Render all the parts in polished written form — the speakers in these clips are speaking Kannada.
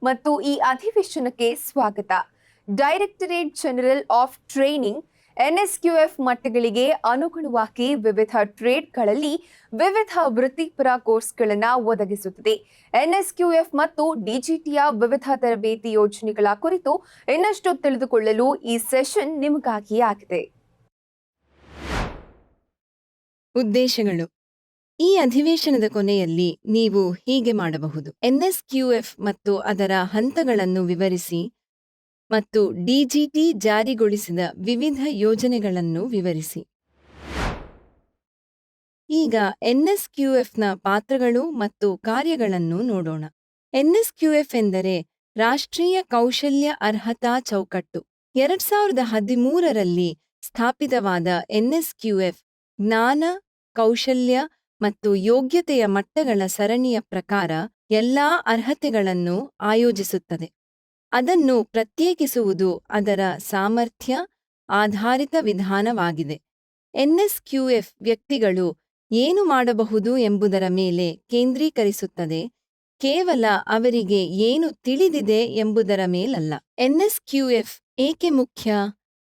ಮತ್ತು ಈ ಅಧಿವೇಶನಕ್ಕೆ ಸ್ವಾಗತ. Directorate general of training NSQF ಮಟ್ಟಗಳಿಗೆ ಅನುಗುಣವಾಗಿ ವಿವಿಧ ಟ್ರೇಡ್ಗಳಲ್ಲಿ ವಿವಿಧ ವೃತ್ತಿಪರ ಕೋರ್ಸ್ಗಳನ್ನು ಒದಗಿಸುತ್ತದೆ. NSQF ಮತ್ತು DGTಯ ವಿವಿಧ ತರಬೇತಿ ಯೋಜನೆಗಳ ಕುರಿತು ಇನ್ನಷ್ಟು ತಿಳಿದುಕೊಳ್ಳಲು ಈ ಸೆಷನ್ ನಿಮಗಾಗಿ ಆಗಿದೆ. ಉದ್ದೇಶಗಳು. ಈ ಅಧಿವೇಶನದ ಕೊನೆಯಲ್ಲಿ ನೀವು ಹೀಗೆ ಮಾಡಬಹುದು: NSQF ಮತ್ತು ಅದರ ಹಂತಗಳನ್ನು ವಿವರಿಸಿ ಮತ್ತು DGT ಜಾರಿಗೊಳಿಸಿದ ವಿವಿಧ ಯೋಜನೆಗಳನ್ನು ವಿವರಿಸಿ. ಈಗ NSQFನ ಪಾತ್ರಗಳು ಮತ್ತು ಕಾರ್ಯಗಳನ್ನು ನೋಡೋಣ. NSQF ಎಂದರೆ ರಾಷ್ಟ್ರೀಯ ಕೌಶಲ್ಯ ಅರ್ಹತಾ ಚೌಕಟ್ಟು. 2013ರಲ್ಲಿ ಸ್ಥಾಪಿತವಾದ NSQF ಜ್ಞಾನ, ಕೌಶಲ್ಯ ಮತ್ತು ಯೋಗ್ಯತೆಯ ಮಟ್ಟಗಳ ಸರಣಿಯ ಪ್ರಕಾರ ಎಲ್ಲಾ ಅರ್ಹತೆಗಳನ್ನು ಆಯೋಜಿಸುತ್ತದೆ. ಅದನ್ನು ಪ್ರತ್ಯೇಕಿಸುವುದು ಅದರ ಸಾಮರ್ಥ್ಯ ಆಧಾರಿತ ವಿಧಾನವಾಗಿದೆ. NSQF ವ್ಯಕ್ತಿಗಳು ಏನು ಮಾಡಬಹುದು ಎಂಬುದರ ಮೇಲೆ ಕೇಂದ್ರೀಕರಿಸುತ್ತದೆ, ಕೇವಲ ಅವರಿಗೆ ಏನು ತಿಳಿದಿದೆ ಎಂಬುದರ ಮೇಲಲ್ಲ. NSQF ಏಕೆ ಮುಖ್ಯ?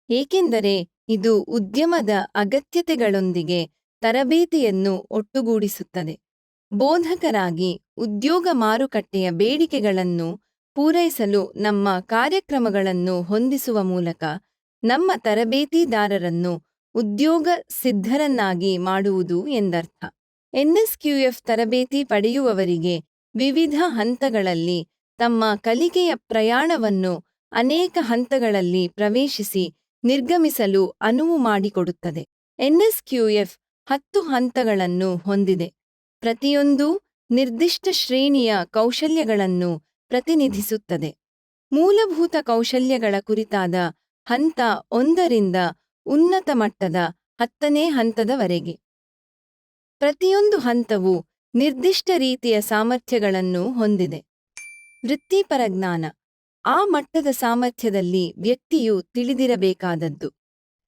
ಏಕೆಂದರೆ ಇದು ಉದ್ಯಮದ ಅಗತ್ಯತೆಗಳೊಂದಿಗೆ ತರಬೇತಿಯನ್ನು ಒಟ್ಟುಗೂಡಿಸುತ್ತದೆ. ಬೋಧಕರಾಗಿ ಉದ್ಯೋಗ ಮಾರುಕಟ್ಟೆಯ ಬೇಡಿಕೆಗಳನ್ನು ಪೂರೈಸಲು ನಮ್ಮ ಕಾರ್ಯಕ್ರಮಗಳನ್ನು ಹೊಂದಿಸುವ ಮೂಲಕ ನಮ್ಮ ತರಬೇತಿದಾರರನ್ನು ಉದ್ಯೋಗ ಸಿದ್ಧರನ್ನಾಗಿ ಮಾಡುವುದು ಎಂದರ್ಥ. NSQF ತರಬೇತಿ ಪಡೆಯುವವರಿಗೆ ವಿವಿಧ ಹಂತಗಳಲ್ಲಿ ತಮ್ಮ ಕಲಿಕೆಯ ಪ್ರಯಾಣವನ್ನು ಅನೇಕ ಹಂತಗಳಲ್ಲಿ ಪ್ರವೇಶಿಸಿ ನಿರ್ಗಮಿಸಲು ಅನುವು ಮಾಡಿಕೊಡುತ್ತದೆ. NSQF 10 ಹಂತಗಳನ್ನು ಹೊಂದಿದೆ. ಪ್ರತಿಯೊಂದೂ ನಿರ್ದಿಷ್ಟ ಶ್ರೇಣಿಯ ಕೌಶಲ್ಯಗಳನ್ನು ಪ್ರತಿನಿಧಿಸುತ್ತದೆ. ಮೂಲಭೂತ ಕೌಶಲ್ಯಗಳ ಕುರಿತಾದ ಹಂತ 1ರಿಂದ ಉನ್ನತ ಮಟ್ಟದ 10ನೇ ಹಂತದವರೆಗೆ. ಪ್ರತಿಯೊಂದು ಹಂತವು ನಿರ್ದಿಷ್ಟ ರೀತಿಯ ಸಾಮರ್ಥ್ಯಗಳನ್ನು ಹೊಂದಿದೆ. ವೃತ್ತಿಪರ ಜ್ಞಾನ ಆ ಮಟ್ಟದ ಸಾಮರ್ಥ್ಯದಲ್ಲಿ ವ್ಯಕ್ತಿಯು ತಿಳಿದಿರಬೇಕಾದದ್ದು.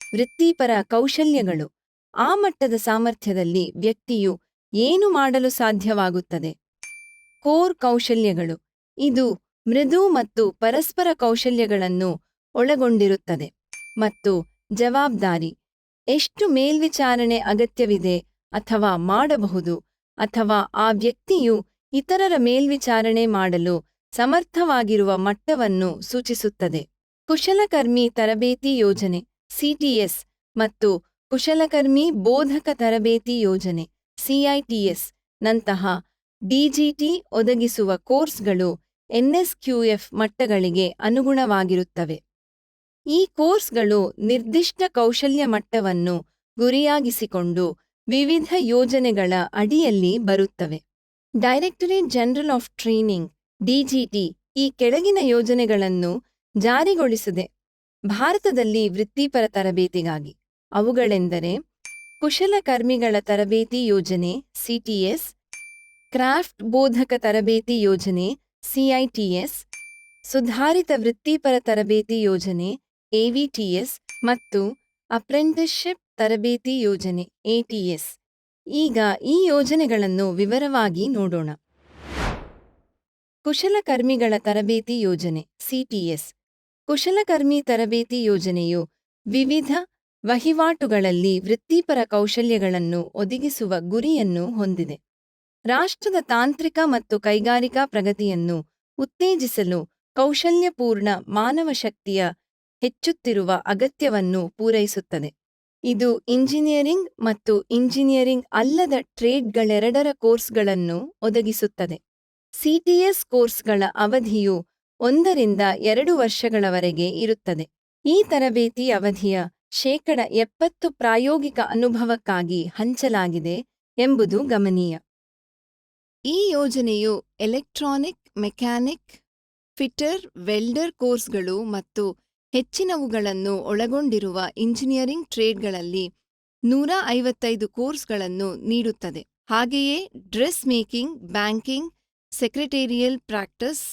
ವೃತ್ತಿಪರ ಕೌಶಲ್ಯಗಳು ಆ ಮಟ್ಟದ ಸಾಮರ್ಥ್ಯದಲ್ಲಿ ವ್ಯಕ್ತಿಯು ಏನು ಮಾಡಲು ಸಾಧ್ಯವಾಗುತ್ತದೆ. ಕೋರ್ ಕೌಶಲ್ಯಗಳು ಇದು ಮೃದು ಮತ್ತು ಪರಸ್ಪರ ಕೌಶಲ್ಯಗಳನ್ನು ಒಳಗೊಂಡಿರುತ್ತದೆ. ಮತ್ತು ಜವಾಬ್ದಾರಿ ಎಷ್ಟು ಮೇಲ್ವಿಚಾರಣೆ ಅಗತ್ಯವಿದೆ ಅಥವಾ ಮಾಡಬಹುದು ಅಥವಾ ಆ ವ್ಯಕ್ತಿಯು ಇತರರ ಮೇಲ್ವಿಚಾರಣೆ ಮಾಡಲು ಸಮರ್ಥವಾಗಿರುವ ಮಟ್ಟವನ್ನು ಸೂಚಿಸುತ್ತದೆ. ಕುಶಲಕರ್ಮಿ ತರಬೇತಿ ಯೋಜನೆ CTS ಮತ್ತು ಕುಶಲಕರ್ಮಿ ಬೋಧಕ ತರಬೇತಿ ಯೋಜನೆ CITS ನಂತಹ DGT ಒದಗಿಸುವ ಕೋರ್ಸ್ಗಳು NSQF ಮಟ್ಟಗಳಿಗೆ ಅನುಗುಣವಾಗಿರುತ್ತವೆ. ಈ ಕೋರ್ಸ್ಗಳು ನಿರ್ದಿಷ್ಟ ಕೌಶಲ್ಯ ಮಟ್ಟವನ್ನು ಗುರಿಯಾಗಿಸಿಕೊಂಡು ವಿವಿಧ ಯೋಜನೆಗಳ ಅಡಿಯಲ್ಲಿ ಬರುತ್ತವೆ. Directorate general of training DGT ಈ ಕೆಳಗಿನ ಯೋಜನೆಗಳನ್ನು ಜಾರಿಗೊಳಿಸಿದೆ ಭಾರತದಲ್ಲಿ ವೃತ್ತಿಪರ ತರಬೇತಿಗಾಗಿ. ಅವುಗಳೆಂದರೆ ಕುಶಲಕರ್ಮಿಗಳ ತರಬೇತಿ ಯೋಜನೆ CTS, ಕ್ರಾಫ್ಟ್ ಬೋಧಕ ತರಬೇತಿ ಯೋಜನೆ CITS, ಸುಧಾರಿತ ವೃತ್ತಿಪರ ತರಬೇತಿ ಯೋಜನೆ AVTS ಮತ್ತು ಅಪ್ರೆಂಟಿಸ್ಶಿಪ್ ತರಬೇತಿ ಯೋಜನೆ ATS. ಈಗ ಈ ಯೋಜನೆಗಳನ್ನು ವಿವರವಾಗಿ ನೋಡೋಣ. ಕುಶಲಕರ್ಮಿಗಳ ತರಬೇತಿ ಯೋಜನೆ CTS. ಕುಶಲಕರ್ಮಿ ತರಬೇತಿ ಯೋಜನೆಯು ವಿವಿಧ ವಹಿವಾಟುಗಳಲ್ಲಿ ವೃತ್ತಿಪರ ಕೌಶಲ್ಯಗಳನ್ನು ಒದಗಿಸುವ ಗುರಿಯನ್ನು ಹೊಂದಿದೆ. ರಾಷ್ಟ್ರದ ತಾಂತ್ರಿಕ ಮತ್ತು ಕೈಗಾರಿಕಾ ಪ್ರಗತಿಯನ್ನು ಉತ್ತೇಜಿಸಲು ಕೌಶಲ್ಯಪೂರ್ಣ ಮಾನವ ಶಕ್ತಿಯ ಹೆಚ್ಚುತ್ತಿರುವ ಅಗತ್ಯವನ್ನು ಪೂರೈಸುತ್ತದೆ. ಇದು ಇಂಜಿನಿಯರಿಂಗ್ ಮತ್ತು ಇಂಜಿನಿಯರಿಂಗ್ ಅಲ್ಲದ ಟ್ರೇಡ್ಗಳೆರಡರ ಕೋರ್ಸ್ಗಳನ್ನು ಒದಗಿಸುತ್ತದೆ. CTS ಕೋರ್ಸ್ಗಳ ಅವಧಿಯು 1ರಿಂದ 2 ವರ್ಷಗಳವರೆಗೆ ಇರುತ್ತದೆ. ಈ ತರಬೇತಿ ಅವಧಿಯ 70% ಪ್ರಾಯೋಗಿಕ ಅನುಭವಕ್ಕಾಗಿ ಹಂಚಲಾಗಿದೆ ಎಂಬುದು ಗಮನೀಯ. ಈ ಯೋಜನೆಯು ಎಲೆಕ್ಟ್ರಾನಿಕ್, ಮೆಕ್ಯಾನಿಕ್, ಫಿಟ್ಟರ್, ವೆಲ್ಡರ್ ಕೋರ್ಸ್ಗಳು ಮತ್ತು ಹೆಚ್ಚಿನವುಗಳನ್ನು ಒಳಗೊಂಡಿರುವ ಇಂಜಿನಿಯರಿಂಗ್ ಟ್ರೇಡ್ಗಳಲ್ಲಿ 155 ಕೋರ್ಸ್ಗಳನ್ನು ನೀಡುತ್ತದೆ. ಹಾಗೆಯೇ dress making, banking, secretarial practice,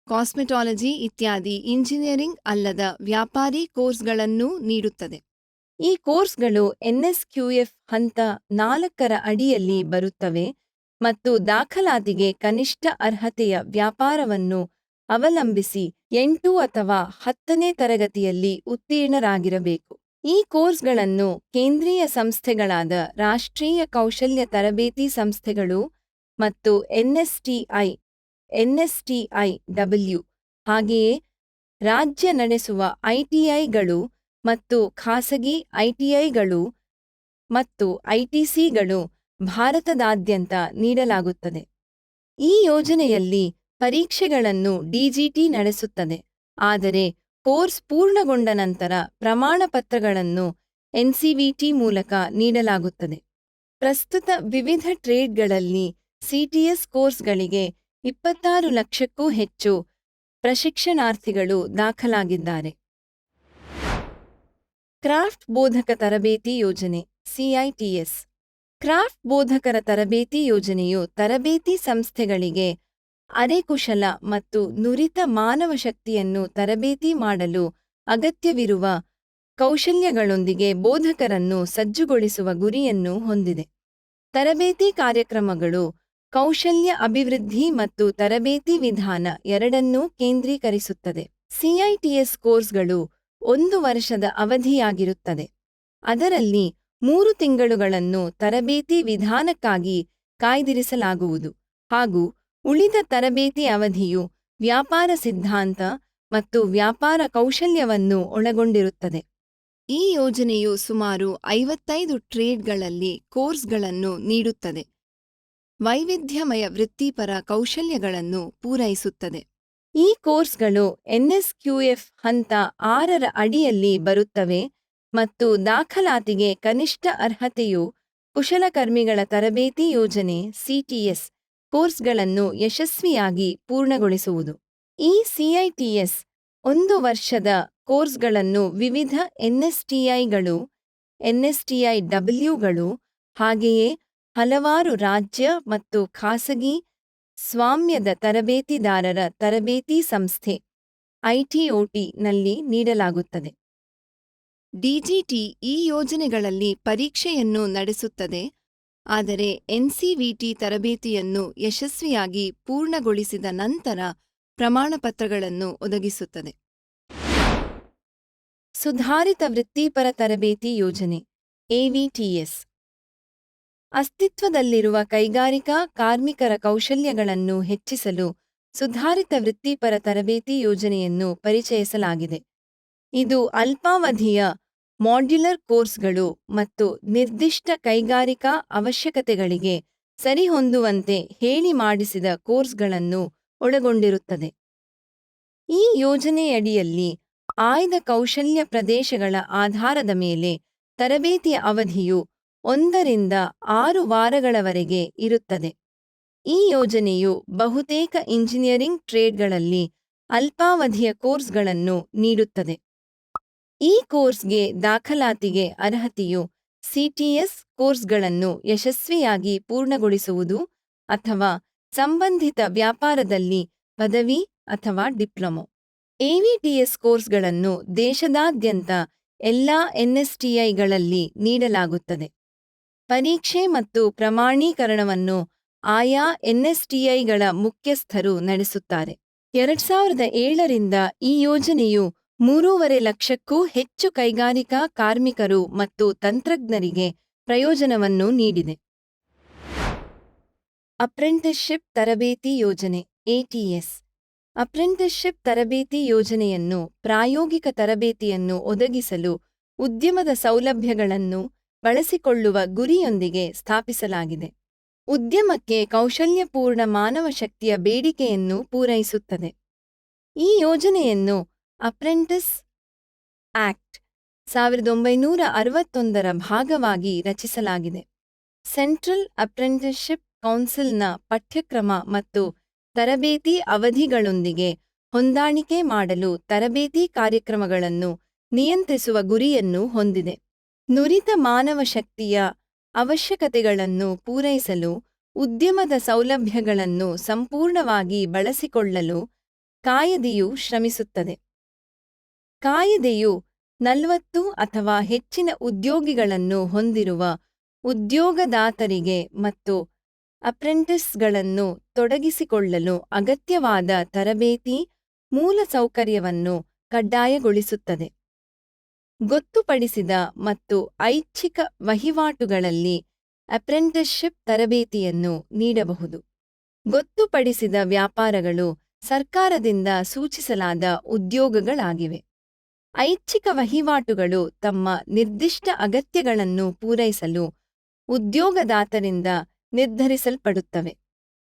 cosmetology ಇತ್ಯಾದಿ ಇಂಜಿನಿಯರಿಂಗ್ ಅಲ್ಲದ ವ್ಯಾಪಾರಿ ಕೋರ್ಸ್ಗಳನ್ನೂ ನೀಡುತ್ತದೆ. ಈ ಕೋರ್ಸ್ಗಳು NSQF ಹಂತ 4ರ ಅಡಿಯಲ್ಲಿ ಬರುತ್ತವೆ ಮತ್ತು ದಾಖಲಾತಿಗೆ ಕನಿಷ್ಠ ಅರ್ಹತೆಯ ವ್ಯಾಪಾರವನ್ನು ಅವಲಂಬಿಸಿ 8 ಅಥವಾ 10ನೇ ತರಗತಿಯಲ್ಲಿ ಉತ್ತೀರ್ಣರಾಗಿರಬೇಕು. ಈ ಕೋರ್ಸ್ಗಳನ್ನು ಕೇಂದ್ರೀಯ ಸಂಸ್ಥೆಗಳಾದ ರಾಷ್ಟ್ರೀಯ ಕೌಶಲ್ಯ ತರಬೇತಿ ಸಂಸ್ಥೆಗಳು ಮತ್ತು ಎನ್ಎಸ್ಟಿಐ ಹಾಗೆಯೇ ರಾಜ್ಯ ನಡೆಸುವ ಐಟಿಐಗಳು ಮತ್ತು ಖಾಸಗಿ ಐಟಿಐಗಳು ಮತ್ತು ಐಟಿಸಿಗಳು ಭಾರತದಾದ್ಯಂತ ನೀಡಲಾಗುತ್ತದೆ. ಈ ಯೋಜನೆಯಲ್ಲಿ ಪರೀಕ್ಷೆಗಳನ್ನು ಡಿಜಿಟಿ ನಡೆಸುತ್ತದೆ, ಆದರೆ ಕೋರ್ಸ್ ಪೂರ್ಣಗೊಂಡ ನಂತರ ಪ್ರಮಾಣಪತ್ರಗಳನ್ನು ಎನ್ಸಿವಿಟಿ ಮೂಲಕ ನೀಡಲಾಗುತ್ತದೆ. ಪ್ರಸ್ತುತ ವಿವಿಧ ಟ್ರೇಡ್ಗಳಲ್ಲಿ ಸಿಟಿಎಸ್ ಕೋರ್ಸ್ಗಳಿಗೆ 26 ಲಕ್ಷಕ್ಕೂ ಹೆಚ್ಚು ಪ್ರಶಿಕ್ಷಣಾರ್ಥಿಗಳು ದಾಖಲಾಗಿದ್ದಾರೆ. ಕ್ರಾಫ್ಟ್ ಬೋಧಕ ತರಬೇತಿ ಯೋಜನೆ ಸಿಐಟಿಎಸ್. ಕ್ರಾಫ್ಟ್ ಬೋಧಕರ ತರಬೇತಿ ಯೋಜನೆಯು ತರಬೇತಿ ಸಂಸ್ಥೆಗಳಿಗೆ ಅರೆಕುಶಲ ಮತ್ತು ನುರಿತ ಮಾನವ ಶಕ್ತಿಯನ್ನು ತರಬೇತಿ ಮಾಡಲು ಅಗತ್ಯವಿರುವ ಕೌಶಲ್ಯಗಳೊಂದಿಗೆ ಬೋಧಕರನ್ನು ಸಜ್ಜುಗೊಳಿಸುವ ಗುರಿಯನ್ನು ಹೊಂದಿದೆ. ತರಬೇತಿ ಕಾರ್ಯಕ್ರಮಗಳು ಕೌಶಲ್ಯ ಅಭಿವೃದ್ಧಿ ಮತ್ತು ತರಬೇತಿ ವಿಧಾನ ಎರಡನ್ನೂ ಕೇಂದ್ರೀಕರಿಸುತ್ತದೆ. ಸಿಐಟಿಎಸ್ ಕೋರ್ಸ್ಗಳು 1 ವರ್ಷದ ಅವಧಿಯಾಗಿರುತ್ತದೆ. ಅದರಲ್ಲಿ 3 ತಿಂಗಳುಗಳನ್ನು ತರಬೇತಿ ವಿಧಾನಕ್ಕಾಗಿ ಕಾಯ್ದಿರಿಸಲಾಗುವುದು ಹಾಗೂ ಉಳಿದ ತರಬೇತಿ ಅವಧಿಯು ವ್ಯಾಪಾರ ಸಿದ್ಧಾಂತ ಮತ್ತು ವ್ಯಾಪಾರ ಕೌಶಲ್ಯವನ್ನು ಒಳಗೊಂಡಿರುತ್ತದೆ. ಈ ಯೋಜನೆಯು ಸುಮಾರು 55 ಟ್ರೇಡ್ಗಳಲ್ಲಿ ಕೋರ್ಸ್ಗಳನ್ನು ನೀಡುತ್ತದೆ. ವೈವಿಧ್ಯಮಯ ವೃತ್ತಿಪರ ಕೌಶಲ್ಯಗಳನ್ನು ಪೂರೈಸುತ್ತದೆ. ಈ ಕೋರ್ಸ್ಗಳು ಎನ್ಎಸ್ಕ್ಯೂಎಫ್ ಹಂತ 6ರ ಅಡಿಯಲ್ಲಿ ಬರುತ್ತವೆ ಮತ್ತು ದಾಖಲಾತಿಗೆ ಕನಿಷ್ಠ ಅರ್ಹತೆಯು ಕುಶಲಕರ್ಮಿಗಳ ತರಬೇತಿ ಯೋಜನೆ ಸಿಟಿಎಸ್ ಕೋರ್ಸ್ಗಳನ್ನು ಯಶಸ್ವಿಯಾಗಿ ಪೂರ್ಣಗೊಳಿಸುವುದು. ಈ ಸಿಐಟಿಎಸ್ 1 ವರ್ಷದ ಕೋರ್ಸ್ಗಳನ್ನು ವಿವಿಧ ಎನ್ಎಸ್ಟಿಐಗಳು, ಎನ್ಎಸ್ಟಿಐಡಬ್ಲ್ಯೂಗಳು ಹಾಗೆಯೇ ಹಲವಾರು ರಾಜ್ಯ ಮತ್ತು ಖಾಸಗಿ ಸ್ವಾಮ್ಯದ ತರಬೇತಿದಾರರ ತರಬೇತಿ ಸಂಸ್ಥೆ ಐಟಿಒಟಿ ನಲ್ಲಿ ನೀಡಲಾಗುತ್ತದೆ. ಡಿಜಿಟಿ ಈ ಯೋಜನೆಗಳಲ್ಲಿ ಪರೀಕ್ಷೆಯನ್ನು ನಡೆಸುತ್ತದೆ, ಆದರೆ ಎನ್ಸಿವಿಟಿ ತರಬೇತಿಯನ್ನು ಯಶಸ್ವಿಯಾಗಿ ಪೂರ್ಣಗೊಳಿಸಿದ ನಂತರ ಪ್ರಮಾಣಪತ್ರಗಳನ್ನು ಒದಗಿಸುತ್ತದೆ. ಸುಧಾರಿತ ವೃತ್ತಿಪರ ತರಬೇತಿ ಯೋಜನೆ ಎವಿಟಿಎಸ್. ಅಸ್ತಿತ್ವದಲ್ಲಿರುವ ಕೈಗಾರಿಕಾ ಕಾರ್ಮಿಕರ ಕೌಶಲ್ಯಗಳನ್ನು ಹೆಚ್ಚಿಸಲು ಸುಧಾರಿತ ವೃತ್ತಿಪರ ತರಬೇತಿ ಯೋಜನೆಯನ್ನು ಪರಿಚಯಿಸಲಾಗಿದೆ. ಇದು ಅಲ್ಪಾವಧಿಯ ಮಾಡ್ಯುಲರ್ ಕೋರ್ಸ್ಗಳು ಮತ್ತು ನಿರ್ದಿಷ್ಟ ಕೈಗಾರಿಕಾ ಅವಶ್ಯಕತೆಗಳಿಗೆ ಸರಿಹೊಂದುವಂತೆ ಹೇಳಿ ಮಾಡಿಸಿದ ಕೋರ್ಸ್ಗಳನ್ನು ಒಳಗೊಂಡಿರುತ್ತದೆ. ಈ ಯೋಜನೆಯಡಿಯಲ್ಲಿ ಆಯ್ದ ಕೌಶಲ್ಯ ಪ್ರದೇಶಗಳ ಆಧಾರದ ಮೇಲೆ ತರಬೇತಿಯ ಅವಧಿಯು 1 ರಿಂದ 6 ವಾರಗಳವರೆಗೆ ಇರುತ್ತದೆ. ಈ ಯೋಜನೆಯು ಬಹುತೇಕ ಇಂಜಿನಿಯರಿಂಗ್ ಟ್ರೇಡ್ಗಳಲ್ಲಿ ಅಲ್ಪಾವಧಿಯ ಕೋರ್ಸ್ಗಳನ್ನು ನೀಡುತ್ತದೆ. ಈ ಕೋರ್ಸ್ಗೆ ದಾಖಲಾತಿಗೆ ಅರ್ಹತೆಯು ಸಿಟಿಎಸ್ ಕೋರ್ಸ್ಗಳನ್ನು ಯಶಸ್ವಿಯಾಗಿ ಪೂರ್ಣಗೊಳಿಸುವುದು ಅಥವಾ ಸಂಬಂಧಿತ ವ್ಯಾಪಾರದಲ್ಲಿ ಪದವಿ ಅಥವಾ ಡಿಪ್ಲೊಮೊ. ಎವಿಟಿಎಸ್ ಕೋರ್ಸ್ಗಳನ್ನು ದೇಶದಾದ್ಯಂತ ಎಲ್ಲಾ ಎನ್ಎಸ್ಟಿಐಗಳಲ್ಲಿ ನೀಡಲಾಗುತ್ತದೆ. ಪರೀಕ್ಷೆ ಮತ್ತು ಪ್ರಮಾಣೀಕರಣವನ್ನು ಆಯಾ ಎನ್ಎಸ್ಟಿಐಗಳ ಮುಖ್ಯಸ್ಥರು ನಡೆಸುತ್ತಾರೆ. 2007 ರಿಂದ ಈ ಯೋಜನೆಯು 3.5 ಲಕ್ಷಕ್ಕೂ ಹೆಚ್ಚು ಕೈಗಾರಿಕಾ ಕಾರ್ಮಿಕರು ಮತ್ತು ತಂತ್ರಜ್ಞರಿಗೆ ಪ್ರಯೋಜನವನ್ನು ನೀಡಿದೆ. ಅಪ್ರೆಂಟಿಸ್‌ಶಿಪ್ ತರಬೇತಿ ಯೋಜನೆ ಎಟಿಎಸ್. ಅಪ್ರೆಂಟಿಸ್‌ಶಿಪ್ ತರಬೇತಿ ಯೋಜನೆಯನ್ನು ಪ್ರಾಯೋಗಿಕ ತರಬೇತಿಯನ್ನು ಒದಗಿಸಲು ಉದ್ಯಮದ ಸೌಲಭ್ಯಗಳನ್ನು ಬಳಸಿಕೊಳ್ಳುವ ಗುರಿಯೊಂದಿಗೆ ಸ್ಥಾಪಿಸಲಾಗಿದೆ. ಉದ್ಯಮಕ್ಕೆ ಕೌಶಲ್ಯಪೂರ್ಣ ಮಾನವ ಶಕ್ತಿಯ ಬೇಡಿಕೆಯನ್ನು ಪೂರೈಸುತ್ತದೆ. ಈ ಯೋಜನೆಯನ್ನು ಅಪ್ರೆಂಟಿಸ್ ಆಕ್ಟ್ 1961ರ ಭಾಗವಾಗಿ ರಚಿಸಲಾಗಿದೆ. ಸೆಂಟ್ರಲ್ ಅಪ್ರೆಂಟಿಸ್‌ಶಿಪ್ ಕೌನ್ಸಿಲ್ನ ಪಠ್ಯಕ್ರಮ ಮತ್ತು ತರಬೇತಿ ಅವಧಿಗಳೊಂದಿಗೆ ಹೊಂದಾಣಿಕೆ ಮಾಡಲು ತರಬೇತಿ ಕಾರ್ಯಕ್ರಮಗಳನ್ನು ನಿಯಂತ್ರಿಸುವ ಗುರಿಯನ್ನು ಹೊಂದಿದೆ. ನುರಿತ ಮಾನವ ಶಕ್ತಿಯ ಅವಶ್ಯಕತೆಗಳನ್ನು ಪೂರೈಸಲು ಉದ್ಯಮದ ಸೌಲಭ್ಯಗಳನ್ನು ಸಂಪೂರ್ಣವಾಗಿ ಬಳಸಿಕೊಳ್ಳಲು ಕಾಯಿದೆಯು ಶ್ರಮಿಸುತ್ತದೆ. ಕಾಯಿದೆಯು 40 ಅಥವಾ ಹೆಚ್ಚಿನ ಉದ್ಯೋಗಿಗಳನ್ನು ಹೊಂದಿರುವ ಉದ್ಯೋಗದಾತರಿಗೆ ಮತ್ತು ಅಪ್ರೆಂಟಿಸ್‌ಗಳನ್ನು ತೊಡಗಿಸಿಕೊಳ್ಳಲು ಅಗತ್ಯವಾದ ತರಬೇತಿ ಮೂಲಸೌಕರ್ಯವನ್ನು ಕಡ್ಡಾಯಗೊಳಿಸುತ್ತದೆ. ಗೊತ್ತುಪಡಿಸಿದ ಮತ್ತು ಐಚ್ಛಿಕ ವಹಿವಾಟುಗಳಲ್ಲಿ ಅಪ್ರೆಂಟಿಸ್‌ಶಿಪ್ ತರಬೇತಿಯನ್ನು ನೀಡಬಹುದು. ಗೊತ್ತುಪಡಿಸಿದ ವ್ಯಾಪಾರಗಳು ಸರ್ಕಾರದಿಂದ ಸೂಚಿಸಲಾದ ಉದ್ಯೋಗಗಳಾಗಿವೆ. ಐಚ್ಛಿಕ ವಹಿವಾಟುಗಳು ತಮ್ಮ ನಿರ್ದಿಷ್ಟ ಅಗತ್ಯಗಳನ್ನು ಪೂರೈಸಲು ಉದ್ಯೋಗದಾತರಿಂದ ನಿರ್ಧರಿಸಲ್ಪಡುತ್ತವೆ.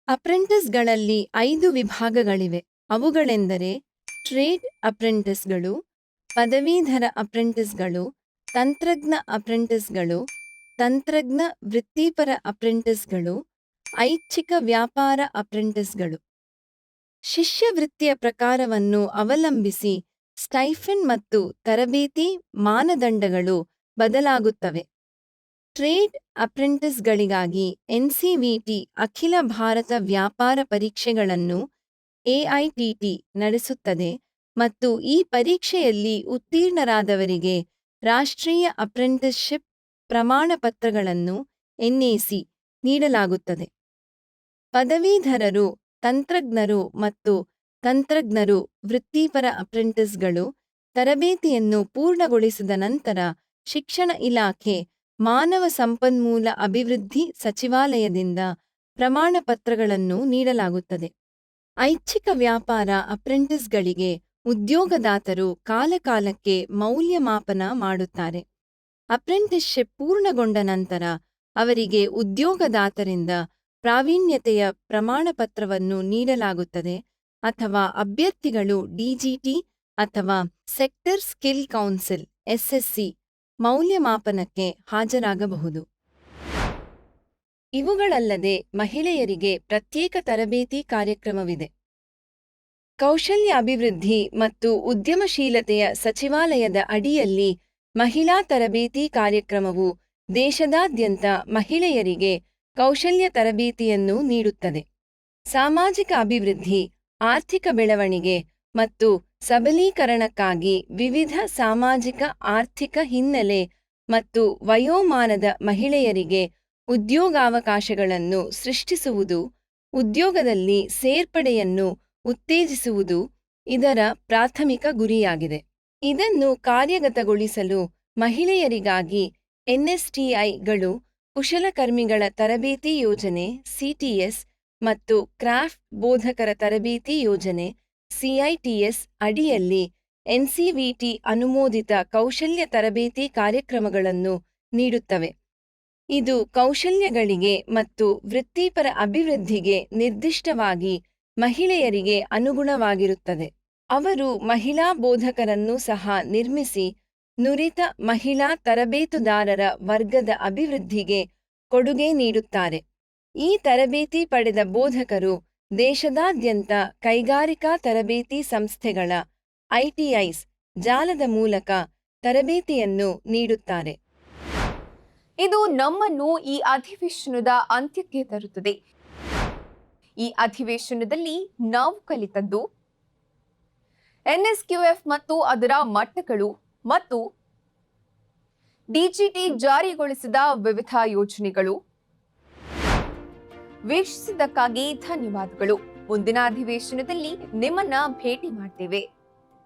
ಅಪ್ರೆಂಟಿಸ್‌ಗಳಲ್ಲಿ 5 ವಿಭಾಗಗಳಿವೆ. ಅವುಗಳೆಂದರೆ ಟ್ರೇಡ್ ಅಪ್ರೆಂಟಿಸ್‌ಗಳು, ಪದವೀಧರ ಅಪ್ರೆಂಟಿಸ್‌ಗಳು, ತಂತ್ರಜ್ಞ ಅಪ್ರೆಂಟಿಸ್‌ಗಳು, ತಂತ್ರಜ್ಞ ವೃತ್ತಿಪರ ಅಪ್ರೆಂಟಿಸ್‌ಗಳು, ಐಚ್ಛಿಕ ವ್ಯಾಪಾರ ಅಪ್ರೆಂಟಿಸ್‌ಗಳು. ಶಿಷ್ಯವೃತ್ತಿಯ ಪ್ರಕಾರವನ್ನು ಅವಲಂಬಿಸಿ ಸ್ಟೈಫೆಂಡ್ ಮತ್ತು ತರಬೇತಿ ಮಾನದಂಡಗಳು ಬದಲಾಗುತ್ತವೆ. ಟ್ರೇಡ್ ಅಪ್ರೆಂಟಿಸ್‌ಗಳಿಗಾಗಿ ಎನ್‌ಸಿವಿಟಿ ಅಖಿಲ ಭಾರತ ವ್ಯಾಪಾರ ಪರೀಕ್ಷೆಗಳನ್ನು ಎಐಟಿಟಿ ನಡೆಸುತ್ತದೆ ಮತ್ತು ಈ ಪರೀಕ್ಷೆಯಲ್ಲಿ ಉತ್ತೀರ್ಣರಾದವರಿಗೆ ರಾಷ್ಟ್ರೀಯ ಅಪ್ರೆಂಟಿಸ್‌ಶಿಪ್ ಪ್ರಮಾಣಪತ್ರಗಳನ್ನು ಎನ್ಎಸಿ ನೀಡಲಾಗುತ್ತದೆ. ಪದವೀಧರರು, ತಂತ್ರಜ್ಞರು ಮತ್ತು ತಂತ್ರಜ್ಞರು ವೃತ್ತಿಪರ ಅಪ್ರೆಂಟಿಸ್‌ಗಳು ತರಬೇತಿಯನ್ನು ಪೂರ್ಣಗೊಳಿಸಿದ ನಂತರ ಶಿಕ್ಷಣ ಇಲಾಖೆ ಮಾನವ ಸಂಪನ್ಮೂಲ ಅಭಿವೃದ್ಧಿ ಸಚಿವಾಲಯದಿಂದ ಪ್ರಮಾಣಪತ್ರಗಳನ್ನು ನೀಡಲಾಗುತ್ತದೆ. ಐಚ್ಛಿಕ ವ್ಯಾಪಾರ ಅಪ್ರೆಂಟಿಸ್‌ಗಳಿಗೆ ಉದ್ಯೋಗದಾತರು ಕಾಲಕಾಲಕ್ಕೆ ಮೌಲ್ಯಮಾಪನ ಮಾಡುತ್ತಾರೆ. ಅಪ್ರೆಂಟಿಸ್‌ಶಿಪ್ ಪೂರ್ಣಗೊಂಡ ನಂತರ ಅವರಿಗೆ ಉದ್ಯೋಗದಾತರಿಂದ ಪ್ರಾವೀಣ್ಯತೆಯ ಪ್ರಮಾಣಪತ್ರವನ್ನು ನೀಡಲಾಗುತ್ತದೆ ಅಥವಾ ಅಭ್ಯರ್ಥಿಗಳು ಡಿಜಿಟಿ ಅಥವಾ ಸೆಕ್ಟರ್ ಸ್ಕಿಲ್ ಕೌನ್ಸಿಲ್ ಎಸ್ಎಸ್ಸಿ ಮೌಲ್ಯಮಾಪನಕ್ಕೆ ಹಾಜರಾಗಬಹುದು. ಇವುಗಳಲ್ಲದೆ ಮಹಿಳೆಯರಿಗೆ ಪ್ರತ್ಯೇಕ ತರಬೇತಿ ಕಾರ್ಯಕ್ರಮವಿದೆ. ಕೌಶಲ್ಯ ಅಭಿವೃದ್ಧಿ ಮತ್ತು ಉದ್ಯಮಶೀಲತೆಯ ಸಚಿವಾಲಯದ ಅಡಿಯಲ್ಲಿ ಮಹಿಳಾ ತರಬೇತಿ ಕಾರ್ಯಕ್ರಮವು ದೇಶದಾದ್ಯಂತ ಮಹಿಳೆಯರಿಗೆ ಕೌಶಲ್ಯ ತರಬೇತಿಯನ್ನು ನೀಡುತ್ತದೆ. ಸಾಮಾಜಿಕ ಅಭಿವೃದ್ಧಿ, ಆರ್ಥಿಕ ಬೆಳವಣಿಗೆ ಮತ್ತು ಸಬಲೀಕರಣಕ್ಕಾಗಿ ವಿವಿಧ ಸಾಮಾಜಿಕ ಆರ್ಥಿಕ ಹಿನ್ನೆಲೆ ಮತ್ತು ವಯೋಮಾನದ ಮಹಿಳೆಯರಿಗೆ ಉದ್ಯೋಗಾವಕಾಶಗಳನ್ನು ಸೃಷ್ಟಿಸುವುದು, ಉದ್ಯೋಗದಲ್ಲಿ ಸೇರ್ಪಡೆಯನ್ನು ಉತ್ತೇಜಿಸುವುದು ಇದರ ಪ್ರಾಥಮಿಕ ಗುರಿಯಾಗಿದೆ. ಇದನ್ನು ಕಾರ್ಯಗತಗೊಳಿಸಲು ಮಹಿಳೆಯರಿಗಾಗಿ ಎನ್ಎಸ್ಟಿಐಗಳು ಕುಶಲಕರ್ಮಿಗಳ ತರಬೇತಿ ಯೋಜನೆ ಸಿಟಿಎಸ್ ಮತ್ತು ಕ್ರಾಫ್ಟ್ ಬೋಧಕರ ತರಬೇತಿ ಯೋಜನೆ ಸಿಐಟಿಎಸ್ ಅಡಿಯಲ್ಲಿ ಎನ್ಸಿವಿಟಿ ಅನುಮೋದಿತ ಕೌಶಲ್ಯ ತರಬೇತಿ ಕಾರ್ಯಕ್ರಮಗಳನ್ನು ನೀಡುತ್ತವೆ. ಇದು ಕೌಶಲ್ಯಗಳಿಗೆ ಮತ್ತು ವೃತ್ತಿಪರ ಅಭಿವೃದ್ಧಿಗೆ ನಿರ್ದಿಷ್ಟವಾಗಿ ಮಹಿಳೆಯರಿಗೆ ಅನುಗುಣವಾಗಿರುತ್ತದೆ. ಅವರು ಮಹಿಳಾ ಬೋಧಕರನ್ನು ಸಹ ನಿರ್ಮಿಸಿ ನುರಿತ ಮಹಿಳಾ ತರಬೇತುದಾರರ ವರ್ಗದ ಅಭಿವೃದ್ಧಿಗೆ ಕೊಡುಗೆ ನೀಡುತ್ತಾರೆ. ಈ ತರಬೇತಿ ಪಡೆದ ಬೋಧಕರು ದೇಶದಾದ್ಯಂತ ಕೈಗಾರಿಕಾ ತರಬೇತಿ ಸಂಸ್ಥೆಗಳ ಐಟಿಐಸ್ ಜಾಲದ ಮೂಲಕ ತರಬೇತಿಯನ್ನು ನೀಡುತ್ತಾರೆ. ಇದು ನಮ್ಮನ್ನು ಈ ಅಧಿವೇಶನದ ಅಂತ್ಯಕ್ಕೆ ತರುತ್ತದೆ. ಈ ಅಧಿವೇಶನದಲ್ಲಿ ನಾವು ಕಲಿತದ್ದು ಎನ್ಎಸ್ಕ್ಯೂಎಫ್ ಮತ್ತು ಅದರ ಮಟ್ಟಗಳು ಮತ್ತು ಡಿಜಿಟಿ ಜಾರಿಗೊಳಿಸಿದ ವಿವಿಧ ಯೋಜನೆಗಳು. ವೀಕ್ಷಿಸಿದ್ದಕ್ಕಾಗಿ ಧನ್ಯವಾದಗಳು. ಮುಂದಿನ ಅಧಿವೇಶನದಲ್ಲಿ ನಿಮ್ಮನ್ನ ಭೇಟಿ ಮಾಡ್ತೇವೆ.